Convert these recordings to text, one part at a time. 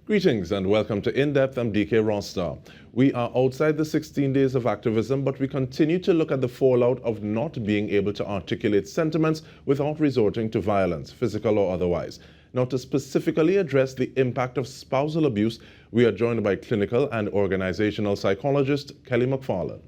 Greetings and welcome to In-Depth. I'm Dike Rostant. We are outside the 16 days of activism, but we continue to look at the fallout of not being able to articulate sentiments without resorting to violence, physical or otherwise. Now, to specifically address the impact of spousal abuse, we are joined by Clinical and Organisational Psychologist Kelly McFarlane.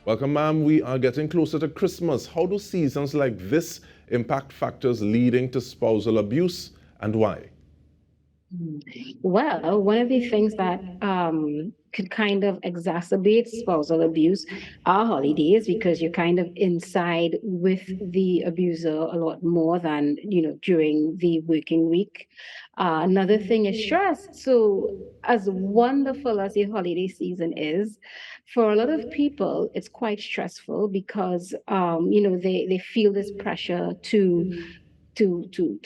Welcome, ma'am. We are getting closer to Christmas. How do seasons like this impact factors leading to spousal abuse, and why? Well, one of the things that could kind of exacerbate spousal abuse are holidays, because you're kind of inside with the abuser a lot more than, during the working week. Another thing is stress. So as wonderful as the holiday season is, for a lot of people, it's quite stressful because, they feel this pressure to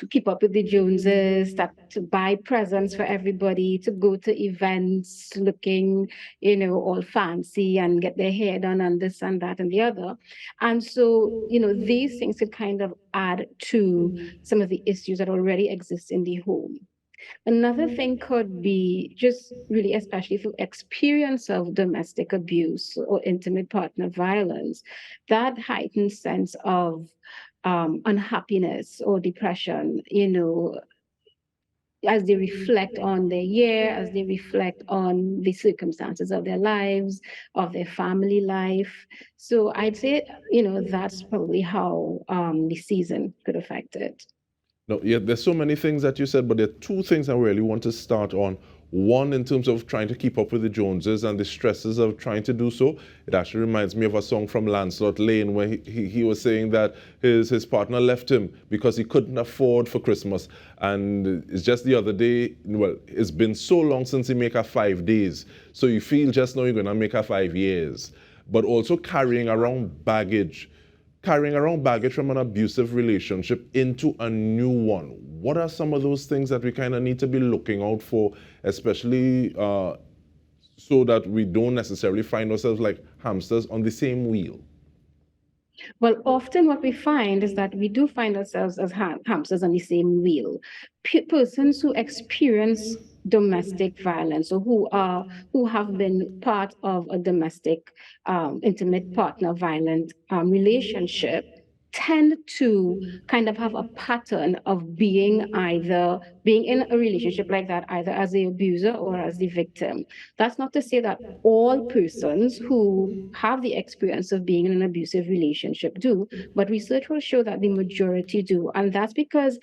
keep up with the Joneses, to buy presents for everybody, to go to events looking, all fancy and get their hair done and this and that and the other. And so, these things could kind of add to some of the issues that already exist in the home. Another thing could be just really, especially through experience of domestic abuse or intimate partner violence, that heightened sense of unhappiness or depression, as they reflect on their year, as they reflect on the circumstances of their lives, of their family life. So I'd say, that's probably how the season could affect it. No, yeah, there's so many things that you said, but there are two things I really want to start on. One, in terms of trying to keep up with the Joneses and the stresses of trying to do so. It actually reminds me of a song from Lancelot Lane where he was saying that his partner left him because he couldn't afford for Christmas. And it's just the other day, well, it's been so long since he made her 5 days. So you feel just now you're going to make her 5 years. But also carrying around baggage from an abusive relationship into a new one. What are some of those things that we kind of need to be looking out for, especially so that we don't necessarily find ourselves like hamsters on the same wheel? Well, often what we find is that we do find ourselves as hamsters on the same wheel. Persons who experience domestic violence, or who have been part of a domestic intimate partner violent relationship, tend to kind of have a pattern of being in a relationship like that, either as the abuser or as the victim. That's not to say that all persons who have the experience of being in an abusive relationship do, but research will show that the majority do. And that's because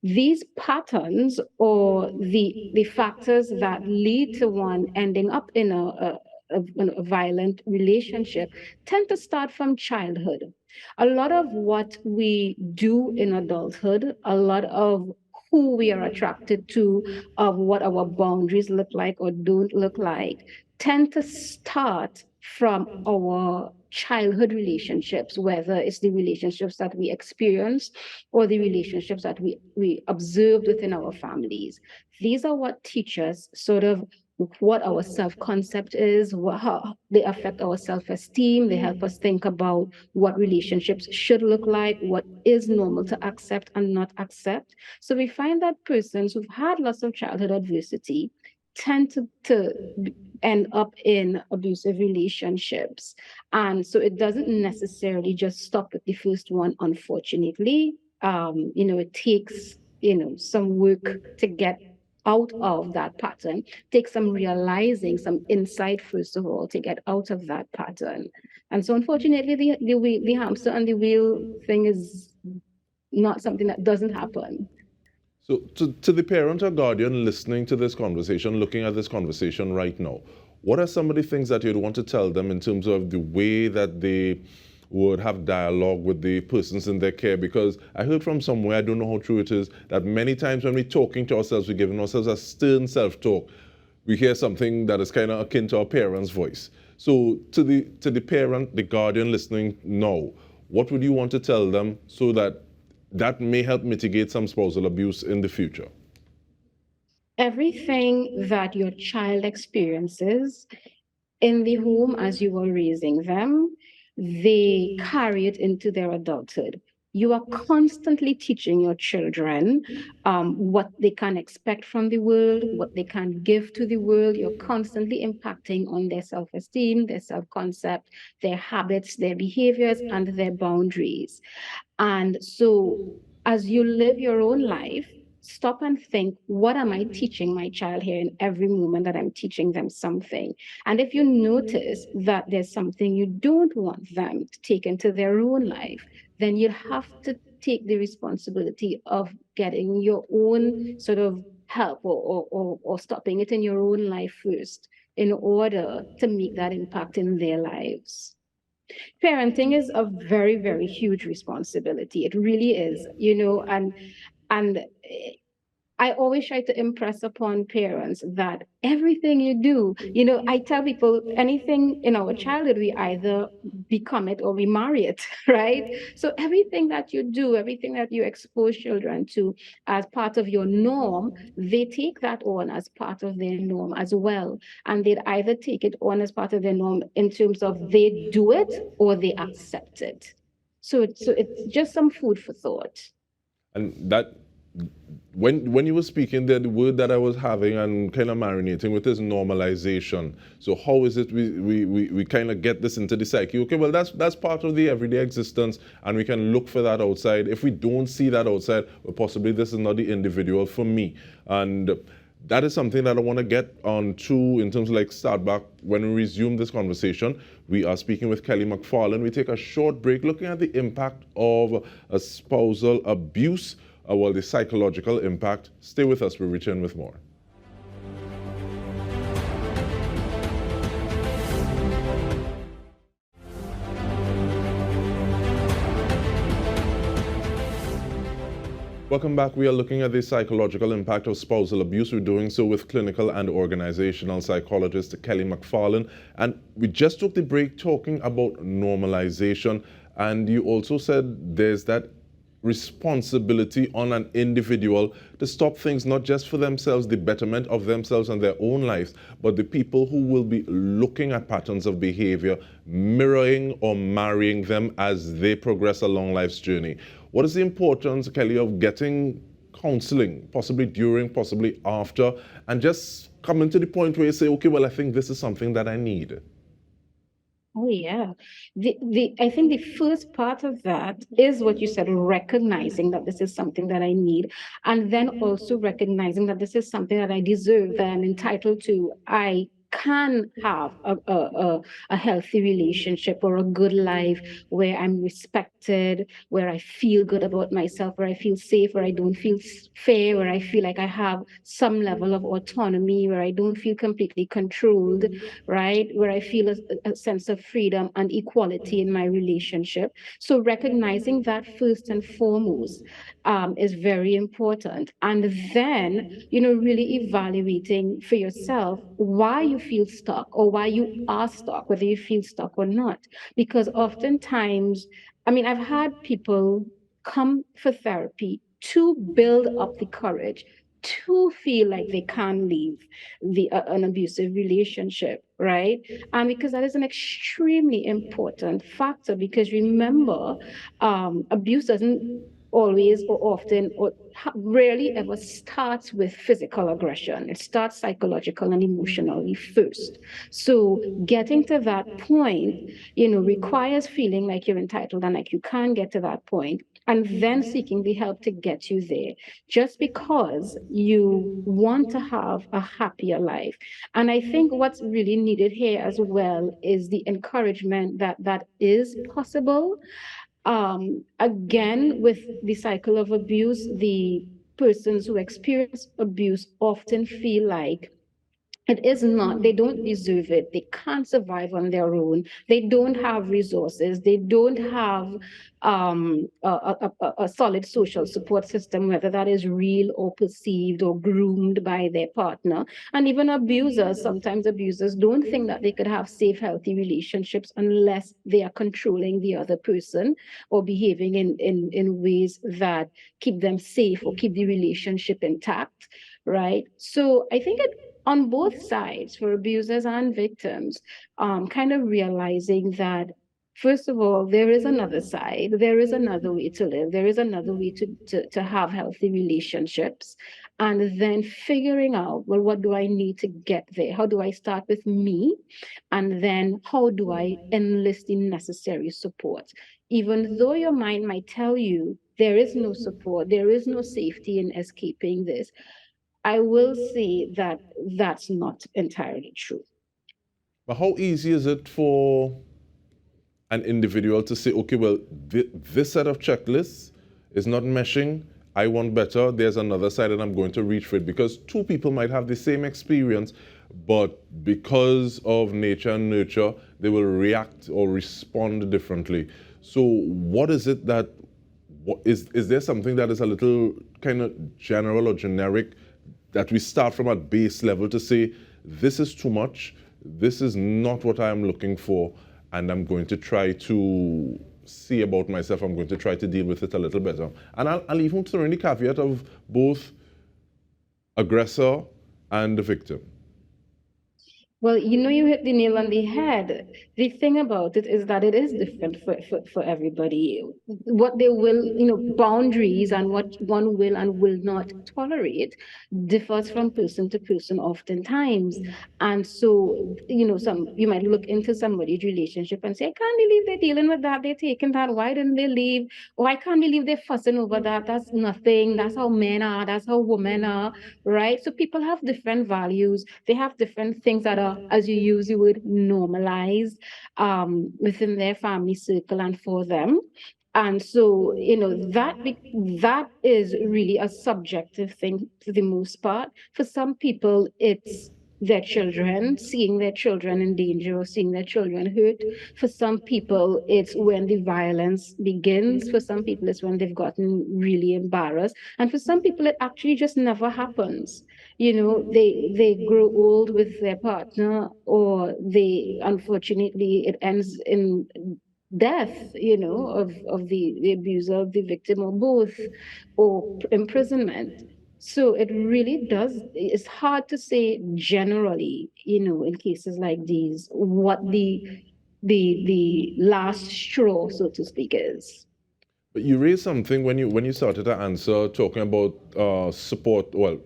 these patterns, or the factors that lead to one ending up in a violent relationship, tend to start from childhood. A lot of what we do in adulthood, a lot of who we are attracted to, of what our boundaries look like or don't look like, tend to start from our childhood relationships, whether it's the relationships that we experience or the relationships that we observed within our families. These are what teach us sort of what our self-concept is, how they affect our self-esteem. They help us think about what relationships should look like, what is normal to accept and not accept. So we find that persons who've had lots of childhood adversity tend to end up in abusive relationships. And so it doesn't necessarily just stop with the first one, unfortunately. It takes, some work to get out of that pattern, take some realizing, some insight, first of all, to get out of that pattern. And so unfortunately, the hamster and the wheel thing is not something that doesn't happen. So to the parent or guardian listening to this conversation, looking at this conversation right now, what are some of the things that you'd want to tell them in terms of the way that they would have dialogue with the persons in their care? Because I heard from somewhere, I don't know how true it is, that many times when we're talking to ourselves, we're giving ourselves a stern self-talk. We hear something that is kind of akin to our parents' voice. So to the parent, the guardian listening now, what would you want to tell them so that may help mitigate some spousal abuse in the future? Everything that your child experiences in the home as you were raising them, they carry it into their adulthood. You are constantly teaching your children what they can expect from the world, what they can give to the world. You're constantly impacting on their self esteem, their self concept, their habits, their behaviors, and their boundaries. And so, as you live your own life, stop and think, what am I teaching my child here in every moment that I'm teaching them something? And if you notice that there's something you don't want them to take into their own life, then you'll have to take the responsibility of getting your own sort of help, or stopping it in your own life first in order to make that impact in their lives. Parenting is a very, very huge responsibility. It really is, and I always try to impress upon parents that everything you do, I tell people anything in our childhood, we either become it or we marry it, right? So everything that you do, everything that you expose children to as part of your norm, they take that on as part of their norm as well. And they'd either take it on as part of their norm in terms of they do it or they accept it. So it's just some food for thought. And that, when you were speaking there, the word that I was having and kind of marinating with is normalization. So how is it we kind of get this into the psyche? Okay, well, that's part of the everyday existence, and we can look for that outside. If we don't see that outside, well, possibly this is not the individual for me. And that is something that I want to get on to in terms of like start back when we resume this conversation. We are speaking with Kelly McFarlane. We take a short break looking at the impact of a spousal abuse, well, the psychological impact. Stay with us. We'll return with more. Welcome back. We are looking at the psychological impact of spousal abuse. We're doing so with clinical and organizational psychologist Kelly McFarlane. And we just took the break talking about normalization. And you also said there's that responsibility on an individual to stop things not just for themselves, the betterment of themselves and their own lives, but the people who will be looking at patterns of behavior, mirroring or marrying them as they progress along life's journey. What is the importance, Kelly, of getting counseling, possibly during, possibly after, and just coming to the point where you say, okay, well, I think this is something that I need? Oh yeah. I think the first part of that is what you said, recognizing that this is something that I need, and then also recognizing that this is something that I deserve, that I'm entitled to. I can have a healthy relationship or a good life where I'm respected, where I feel good about myself, where I feel safe, where I don't feel fair, where I feel like I have some level of autonomy, where I don't feel completely controlled, right? Where I feel a sense of freedom and equality in my relationship. So recognizing that first and foremost is very important. And then, really evaluating for yourself why you feel stuck or why you are stuck, whether you feel stuck or not. Because oftentimes, I mean, I've had people come for therapy to build up the courage to feel like they can leave an abusive relationship, right? And because that is an extremely important factor, because remember, abuse doesn't always or often or rarely ever starts with physical aggression. It starts psychological and emotionally first. So getting to that point, requires feeling like you're entitled and like you can get to that point, and then seeking the help to get you there, just because you want to have a happier life. And I think what's really needed here as well is the encouragement that that is possible. Again, with the cycle of abuse, the persons who experience abuse often feel like it is not, they don't deserve it, they can't survive on their own, they don't have resources, they don't have a solid social support system, whether that is real or perceived or groomed by their partner. And even abusers, sometimes abusers don't think that they could have safe, healthy relationships unless they are controlling the other person or behaving in ways that keep them safe or keep the relationship intact, right? So I think it on both sides, for abusers and victims, kind of realizing that, first of all, there is another side, there is another way to live, there is another way to have healthy relationships. And then figuring out, well, what do I need to get there? How do I start with me? And then how do I enlist the necessary support? Even though your mind might tell you there is no support, there is no safety in escaping this, I will say that that's not entirely true. But how easy is it for an individual to say, okay, well, this set of checklists is not meshing. I want better. There's another side and I'm going to reach for it. Because two people might have the same experience, but because of nature and nurture, they will react or respond differently. So what is it that, is there something that is a little kind of general or generic that we start from at base level to say, this is too much, this is not what I am looking for, and I'm going to try to see about myself, I'm going to try to deal with it a little better. And I'll even throw in the caveat of both aggressor and the victim. Well, you hit the nail on the head. The thing about it is that it is different for everybody. What they will, boundaries and what one will and will not tolerate differs from person to person oftentimes. And so, you might look into somebody's relationship and say, I can't believe they're dealing with that, they're taking that, why didn't they leave? Or I can't believe they're fussing over that. That's nothing. That's how men are, that's how women are, right? So people have different values, they have different things that are, as you use the word, normalized within their family circle and for them. And so, that is really a subjective thing for the most part. For some people, it's their children, seeing their children in danger or seeing their children hurt. For some people, it's when the violence begins. For some people, it's when they've gotten really embarrassed. And for some people, it actually just never happens. They grow old with their partner, or they, unfortunately, it ends in death, of the abuser, of the victim, or both, or imprisonment. So it really does, it's hard to say generally, in cases like these, what the last straw, so to speak, is. But you raised something when you started to answer, talking about support, well,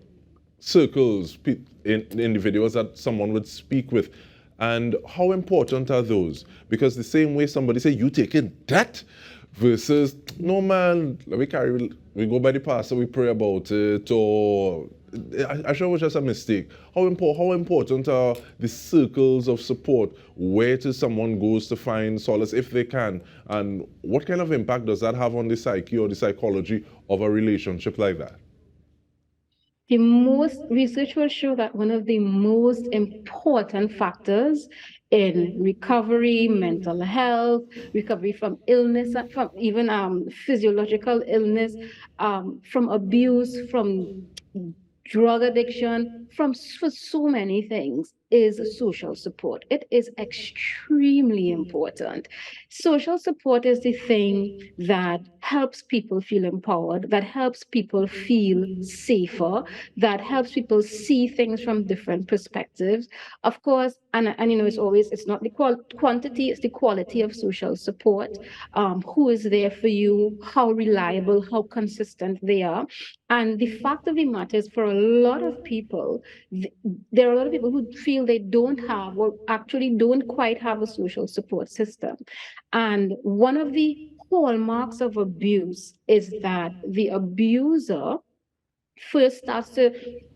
circles, individuals that someone would speak with. And how important are those? Because the same way somebody say, you taking that? Versus, no man, we go by the pastor, we pray about it, or I sure it was just a mistake. How important are the circles of support? Where to someone goes to find solace if they can? And what kind of impact does that have on the psyche or the psychology of a relationship like that? The most research will show that one of the most important factors in recovery, mental health, recovery from illness, from even physiological illness, from abuse, from drug addiction, for so many things, is social support. It is extremely important. Social support is the thing that helps people feel empowered, that helps people feel safer, that helps people see things from different perspectives. Of course, and it's not the quantity, it's the quality of social support. Who is there for you, how reliable, how consistent they are. And the fact of the matter is, for a lot of people, there are a lot of people who feel they don't have, or actually don't quite have, a social support system. And one of the hallmarks of abuse is that the abuser first starts to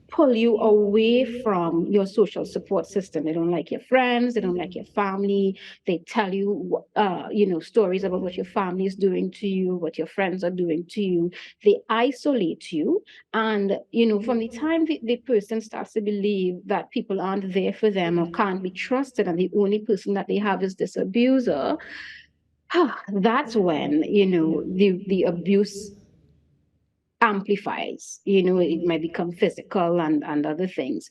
pull you away from your social support system. They don't like your friends, they don't like your family. They tell you, stories about what your family is doing to you, what your friends are doing to you. They isolate you. And, from the time the person starts to believe that people aren't there for them or can't be trusted, and the only person that they have is this abuser, that's when, the abuse amplifies. It might become physical and other things.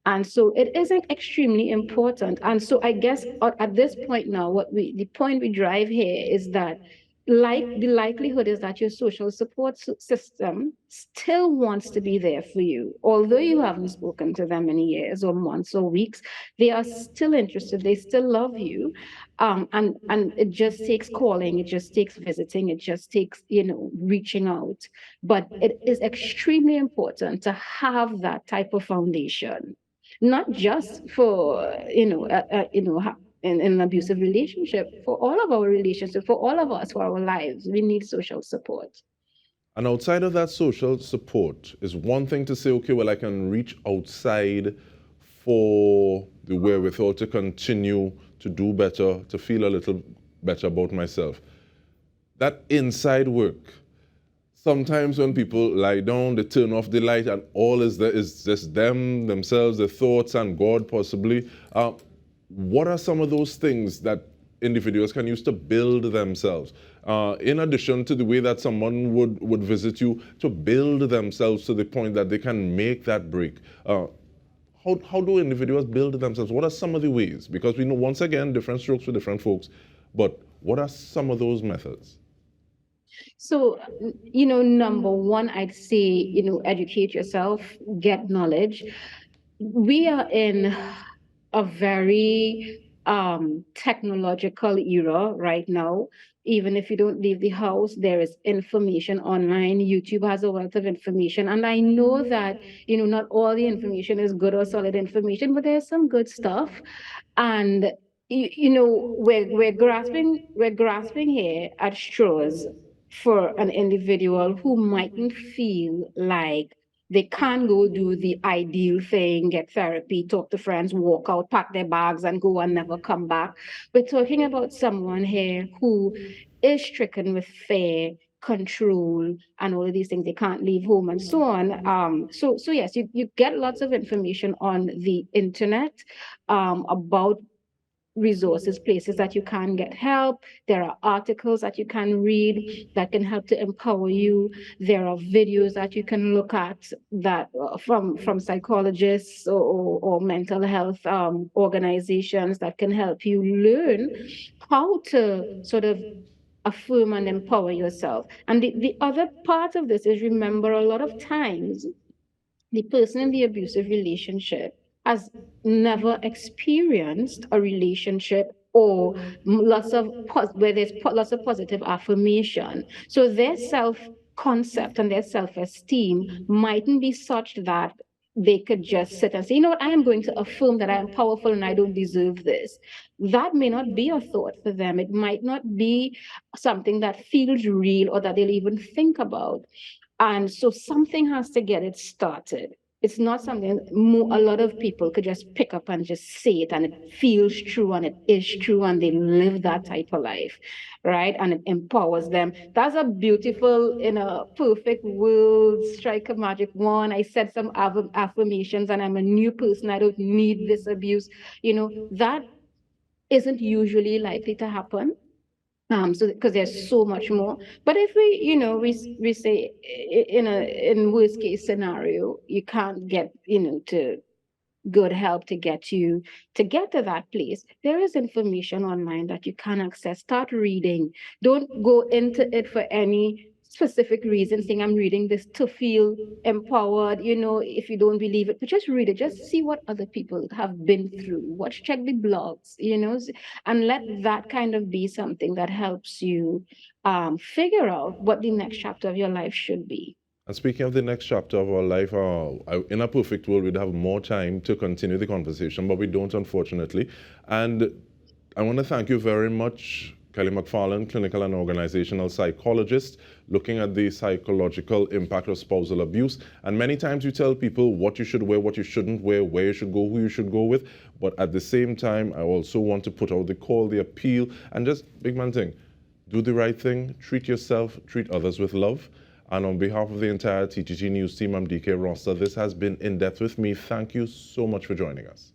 And so it isn't extremely important. And so I guess at this point now, the point we drive here is that the likelihood is that your social support system still wants to be there for you. Although you haven't spoken to them in years or months or weeks, they are still interested. They still love you. And it just takes calling, it just takes visiting, it just takes, reaching out. But it is extremely important to have that type of foundation, not just for, in an abusive relationship, for all of our relationships, for all of us, for our lives, we need social support. And outside of that social support, is one thing to say, okay, well, I can reach outside for the wherewithal to continue to do better, to feel a little better about myself. That inside work, sometimes when people lie down, they turn off the light and all is there is just them, themselves, their thoughts, and God possibly. What are some of those things that individuals can use to build themselves? In addition to the way that someone would visit you, to build themselves to the point that they can make that break. How do individuals build themselves? What are some of the ways? Because we know, once again, different strokes for different folks, but what are some of those methods? So, number one, I'd say, educate yourself, get knowledge. We are in a very technological era right now. Even if you don't leave the house, there is information online. YouTube has a wealth of information. And I know that, not all the information is good or solid information, but there's some good stuff. And we're grasping here at straws for an individual who mightn't feel like they can't go do the ideal thing, get therapy, talk to friends, walk out, pack their bags, and go and never come back. We're talking about someone here who is stricken with fear, control, and all of these things. They can't leave home and so on. So yes, you get lots of information on the internet about resources, places that you can get help. There are articles that you can read that can help to empower you. There are videos that you can look at that from psychologists or mental health organizations that can help you learn how to sort of affirm and empower yourself. And the other part of this is, remember, a lot of times the person in the abusive relationship has never experienced a relationship or where there's lots of positive affirmation. So their self concept and their self esteem mightn't be such that they could just sit and say, I am going to affirm that I am powerful and I don't deserve this. That may not be a thought for them. It might not be something that feels real or that they'll even think about. And so something has to get it started. It's not something a lot of people could just pick up and just say it, and it feels true and it is true, and they live that type of life, right? And it empowers them. That's a beautiful, in a perfect world, strike a magic wand. I said some affirmations and I'm a new person. I don't need this abuse. That isn't usually likely to happen. So because there's so much more. But if we say in worst case scenario, you can't get to good help to get to that place, there is information online that you can access. Start reading. Don't go into it for any specific reason saying I'm reading this to feel empowered, if you don't believe it, but just read it, just see what other people have been through, check the blogs, and let that kind of be something that helps you figure out what the next chapter of your life should be. And speaking of the next chapter of our life, in a perfect world, we'd have more time to continue the conversation, but we don't, unfortunately. And I want to thank you very much, Kelly McFarlane, Clinical and Organisational Psychologist, looking at the psychological impact of spousal abuse. And many times you tell people what you should wear, what you shouldn't wear, where you should go, who you should go with. But at the same time, I also want to put out the call, the appeal, and just, big man thing, do the right thing, treat yourself, treat others with love. And on behalf of the entire TTG News team, I'm Dike Rostant. This has been In Depth with me. Thank you so much for joining us.